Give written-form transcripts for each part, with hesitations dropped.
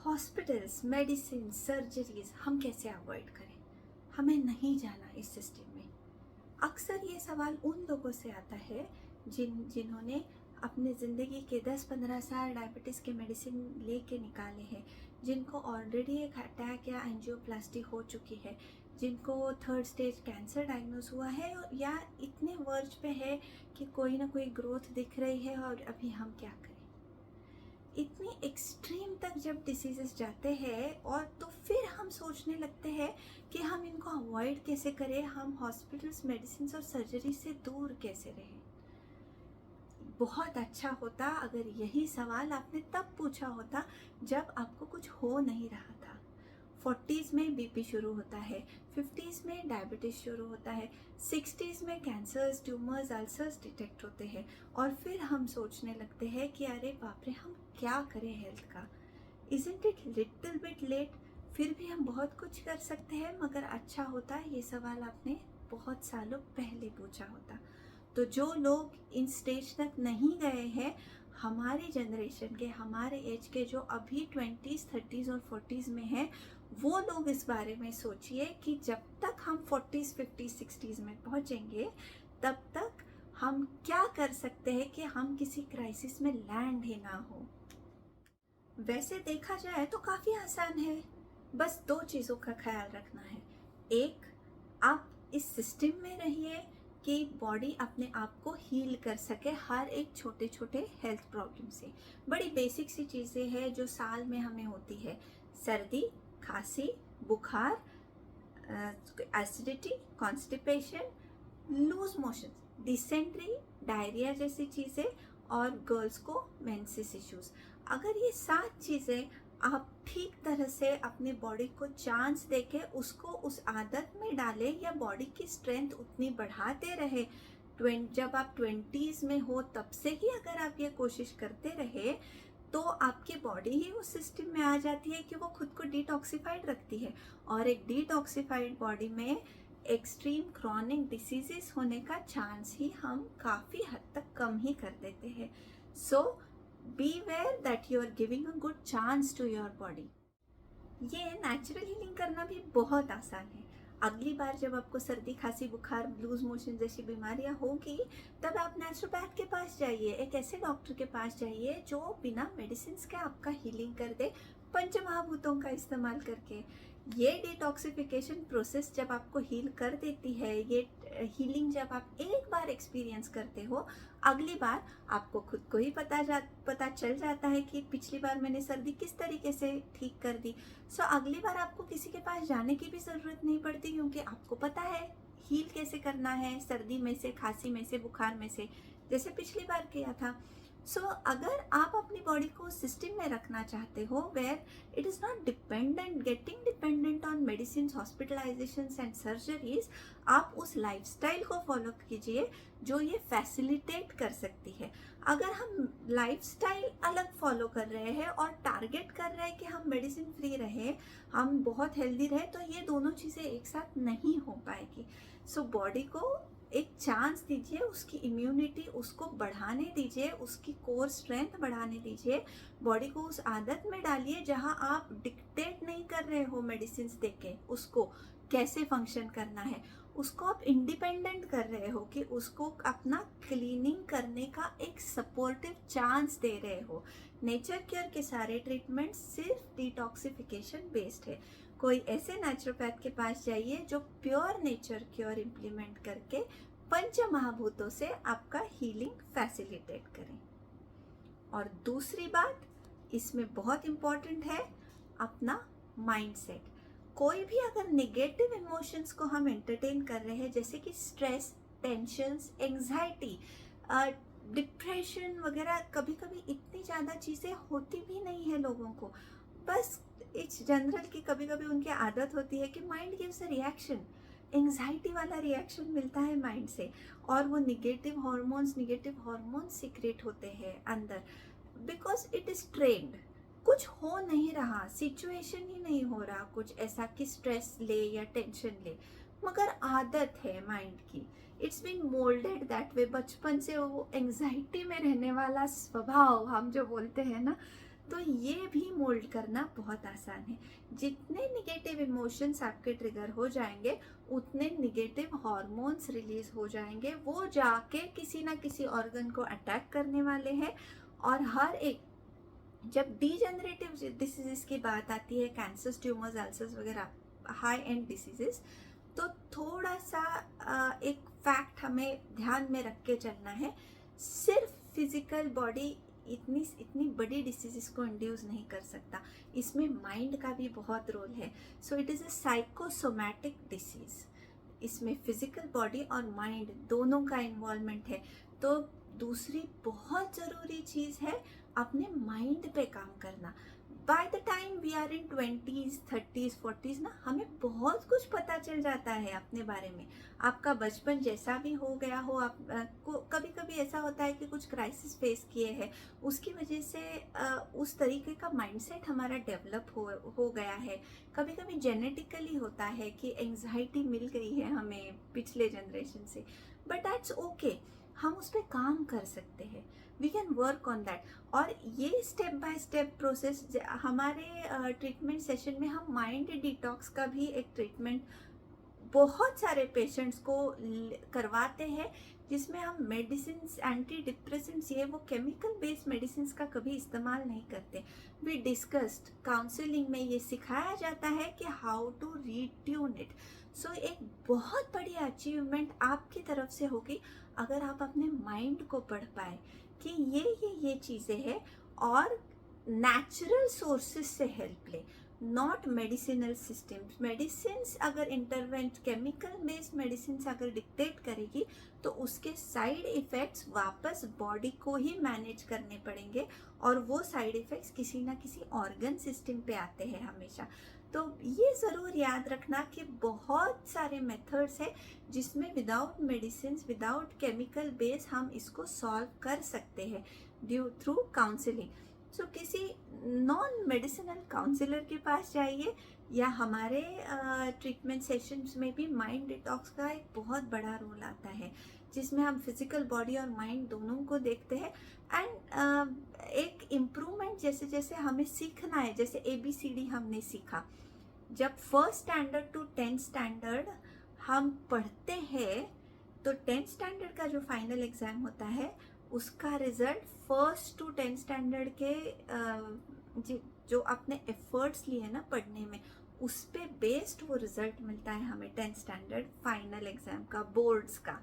Hospitals, medicine, surgeries हम कैसे avoid करें? हमें नहीं जाना इस सिस्टम में। अक्सर ये सवाल उन लोगों से आता है जिन्होंने अपने ज़िंदगी के 10-15 साल डायबिटीज़ के मेडिसिन लेके निकाले हैं, जिनको ऑलरेडी एक अटैक या एंजियोप्लास्टी हो चुकी है, जिनको थर्ड स्टेज कैंसर डायग्नोस हुआ है या इतने वर्ज पे है कि कोई ना कोई ग्रोथ दिख रही है और अभी हम क्या करें। इतनी एक्सट्रीम तक जब डिसीजेस जाते हैं और तो फिर हम सोचने लगते हैं कि हम इनको अवॉइड कैसे करें, हम हॉस्पिटल्स, मेडिसिन और सर्जरी से दूर कैसे रहें। बहुत अच्छा होता अगर यही सवाल आपने तब पूछा होता जब आपको कुछ हो नहीं रहा था। 40s में बीपी शुरू होता है, 50s में डायबिटीज़ शुरू होता है, 60s में कैंसर्स, ट्यूमर्स, अल्सर्स डिटेक्ट होते हैं और फिर हम सोचने लगते हैं कि अरे बाप रे, हम क्या करें हेल्थ का। Isn't it little bit late? फिर भी हम बहुत कुछ कर सकते हैं, मगर अच्छा होता ये सवाल आपने बहुत सालों पहले पूछा होता। तो जो लोग इन स्टेज तक नहीं गए हैं, हमारे जनरेशन के, हमारे एज के, जो अभी 20s, 30s और 40s में हैं, वो लोग इस बारे में सोचिए कि जब तक हम 40s, 50s, 60s में पहुंचेंगे तब तक हम क्या कर सकते हैं कि हम किसी क्राइसिस में लैंड ही ना हो। वैसे देखा जाए तो काफ़ी आसान है, बस दो चीज़ों का ख्याल रखना है। एक, आप इस सिस्टम में रहिए कि बॉडी अपने आप को हील कर सके हर एक छोटे छोटे हेल्थ प्रॉब्लम से। बड़ी बेसिक सी चीज़ें हैं जो साल में हमें होती है: सर्दी, खांसी, बुखार, acidity, constipation, loose motion, dysentery, diarrhoea जैसी चीज़ें, और गर्ल्स को मेंसेस इश्यूज। अगर ये 7 चीज़ें आप ठीक तरह से अपने बॉडी को चांस देके उसको उस आदत में डालें या बॉडी की स्ट्रेंथ उतनी बढ़ाते रहे, जब आप 20s में हो तब से ही अगर आप ये कोशिश करते रहे तो आपकी बॉडी ही उस सिस्टम में आ जाती है कि वो खुद को डिटॉक्सिफाइड रखती है। और एक डिटॉक्सिफाइड बॉडी में एक्सट्रीम क्रॉनिक डिसीजेस होने का चांस ही हम काफ़ी हद तक कम ही कर देते हैं। सो beware that you are giving a good chance to your body। ये नेचुरल हीलिंग करना भी बहुत आसान है। अगली बार जब आपको सर्दी, खांसी, बुखार, लूज मोशन जैसी बीमारियां होगी तब आप नेचुरोपैथ के पास जाइए, एक ऐसे डॉक्टर के पास जाइए जो बिना मेडिसिन के आपका हीलिंग कर दे, पंचमहाभूतों का इस्तेमाल करके। ये डिटॉक्सिफिकेशन प्रोसेस जब आपको हील कर देती है, ये हीलिंग जब आप एक बार एक्सपीरियंस करते हो, अगली बार आपको खुद को ही पता चल जाता है कि पिछली बार मैंने सर्दी किस तरीके से ठीक कर दी। सो अगली बार आपको किसी के पास जाने की भी ज़रूरत नहीं पड़ती, क्योंकि आपको पता है हील कैसे करना है सर्दी में से, खांसी में से, बुखार में से, जैसे पिछली बार किया था। सो अगर आप अपनी बॉडी को सिस्टम में रखना चाहते हो where it is not getting dependent on medicine, hospitalisation and surgeries, आप उस लाइफस्टाइल को फॉलो कीजिए जो ये फैसिलिटेट कर सकती है। अगर हम लाइफस्टाइल अलग फॉलो कर रहे हैं और टारगेट कर रहे हैं कि हम मेडिसिन फ्री रहे, हम बहुत हेल्दी रहे, तो ये दोनों चीज़ें एक साथ नहीं हो पाएगी। सो बॉडी को एक चांस दीजिए, उसकी इम्यूनिटी उसको बढ़ाने दीजिए, उसकी कोर स्ट्रेंथ बढ़ाने दीजिए, बॉडी को उस आदत में डालिए जहां आप डिक्टेट नहीं कर रहे हो मेडिसिन देके उसको कैसे फंक्शन करना है, उसको आप इंडिपेंडेंट कर रहे हो कि उसको अपना क्लीनिंग करने का एक सपोर्टिव चांस दे रहे हो। नेचर केयर के सारे ट्रीटमेंट सिर्फ डिटॉक्सिफिकेशन बेस्ड है। कोई ऐसे नेचुरोपैथ के पास जाइए जो प्योर नेचर केयर इम्प्लीमेंट करके पंच महाभूतों से आपका हीलिंग फैसिलिटेट करें। और दूसरी बात इसमें बहुत इम्पॉर्टेंट है, अपना माइंडसेट। कोई भी अगर नेगेटिव इमोशंस को हम एंटरटेन कर रहे हैं, जैसे कि स्ट्रेस, टेंशन्स, एंग्जाइटी, डिप्रेशन वगैरह, कभी कभी इतनी ज़्यादा चीज़ें होती भी नहीं है लोगों को, बस इट्स जनरल की कभी कभी उनकी आदत होती है कि mind gives a reaction, anxiety वाला रिएक्शन मिलता है माइंड से, और वो निगेटिव हॉर्मोन्स सीक्रेट होते हैं अंदर, बिकॉज इट इज़ ट्रेंड। कुछ हो नहीं रहा, सिचुएशन ही नहीं हो रहा कुछ ऐसा कि स्ट्रेस ले या टेंशन ले, मगर आदत है माइंड की, it's been moulded that way. बचपन से वो एंग्जाइटी में रहने वाला स्वभाव हम जो बोलते हैं ना, तो ये भी मोल्ड करना बहुत आसान है। जितने निगेटिव इमोशंस आपके ट्रिगर हो जाएंगे उतने निगेटिव हार्मोन्स रिलीज हो जाएंगे, वो जाके किसी ना किसी ऑर्गन को अटैक करने वाले हैं। और हर एक, जब डीजेनरेटिव डिसीजेस की बात आती है, कैंसर, ट्यूमर्स, अल्सर्स वगैरह, हाई एंड डिसीजेस, तो थोड़ा सा एक फैक्ट हमें ध्यान में रख के चलना है। सिर्फ फिजिकल बॉडी इतनी बड़ी डिसीजेस को इंड्यूस नहीं कर सकता, इसमें माइंड का भी बहुत रोल है। So it is a psychosomatic disease. इसमें फिजिकल बॉडी और माइंड दोनों का इन्वॉल्वमेंट है। तो दूसरी बहुत ज़रूरी चीज़ है अपने माइंड पे काम करना। By the time we are in 20s 30s 40s ना, हमें बहुत कुछ पता चल जाता है अपने बारे में। आपका बचपन जैसा भी हो गया हो, आप कभी कभी ऐसा होता है कि कुछ क्राइसिस फेस किए हैं, उसकी वजह से उस तरीके का माइंडसेट हमारा डेवलप हो गया है। कभी कभी जेनेटिकली होता है कि एंजाइटी मिल गई है हमें पिछले जनरेशन से, बट दैट्स ओके, हम उस पर काम कर सकते हैं। We can work on that. और ये स्टेप बाय स्टेप प्रोसेस, हमारे ट्रीटमेंट सेशन में हम माइंड डिटॉक्स का भी एक ट्रीटमेंट बहुत सारे पेशेंट्स को करवाते हैं, जिसमें हम मेडिसिन, एंटी डिप्रेसेंट्स, ये वो केमिकल बेस्ड मेडिसिन का कभी इस्तेमाल नहीं करते। वी डिस्कस्ड काउंसलिंग में ये सिखाया जाता है कि हाउ टू रीट्यून इट। सो एक बहुत बड़ी अचीवमेंट आपकी तरफ से होगी अगर आप अपने माइंड को पढ़ पाए कि ये चीज़ें हैं, और नेचुरल सोर्सेस से हेल्प ले, नॉट मेडिसिनल सिस्टम्स। मेडिसिन्स अगर इंटरवेंट, केमिकल बेस्ड मेडिसिन्स अगर डिक्टेट करेगी तो उसके साइड इफ़ेक्ट्स वापस बॉडी को ही मैनेज करने पड़ेंगे, और वो साइड इफ़ेक्ट्स किसी ना किसी ऑर्गन सिस्टम पे आते हैं हमेशा। तो ये ज़रूर याद रखना कि बहुत सारे मेथड्स हैं जिसमें without medicine, without chemical base हम इसको सॉल्व कर सकते हैं ड्यू थ्रू काउंसलिंग। सो किसी नॉन मेडिसिनल काउंसलर के पास जाइए, या हमारे ट्रीटमेंट सेशंस में भी माइंड डिटॉक्स का एक बहुत बड़ा रोल आता है, जिसमें हम फिजिकल बॉडी और माइंड दोनों को देखते हैं। एंड एक इम्प्रूवमेंट जैसे जैसे हमें सीखना है, जैसे ABCD हमने सीखा, जब 1st standard to 10th standard हम पढ़ते हैं, तो 10th स्टैंडर्ड का जो फाइनल एग्ज़ाम होता है उसका result 1st to 10th standard के जो अपने एफर्ट्स लिए ना पढ़ने में, उस पे बेस्ड वो रिज़ल्ट मिलता है हमें 10th स्टैंडर्ड फाइनल एग्ज़ाम का, बोर्ड्स का।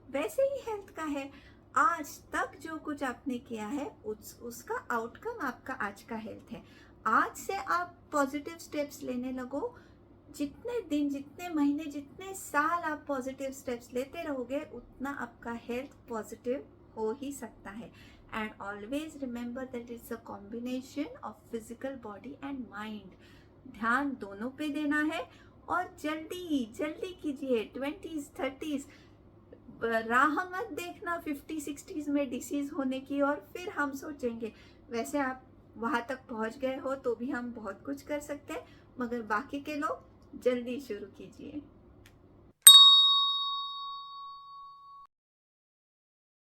वैसे ही हेल्थ का है, आज तक जो कुछ आपने किया है उसका आउटकम आपका आज का हेल्थ है। आज से आप पॉजिटिव स्टेप्स लेने लगो, जितने दिन, जितने महीने, जितने साल आप पॉजिटिव स्टेप्स लेते रहोगे उतना आपका हेल्थ पॉजिटिव हो ही सकता है। And always remember that it's a combination of physical body and mind. ध्यान दोनों पे देना है, और जल्दी जल्दी कीजिए। 20s 30s राह मत देखना 50s 60s में डिसीज होने की, और फिर हम सोचेंगे। वैसे आप वहाँ तक पहुँच गए हो तो भी हम बहुत कुछ कर सकते हैं, मगर बाकी के लोग जल्दी शुरू कीजिए।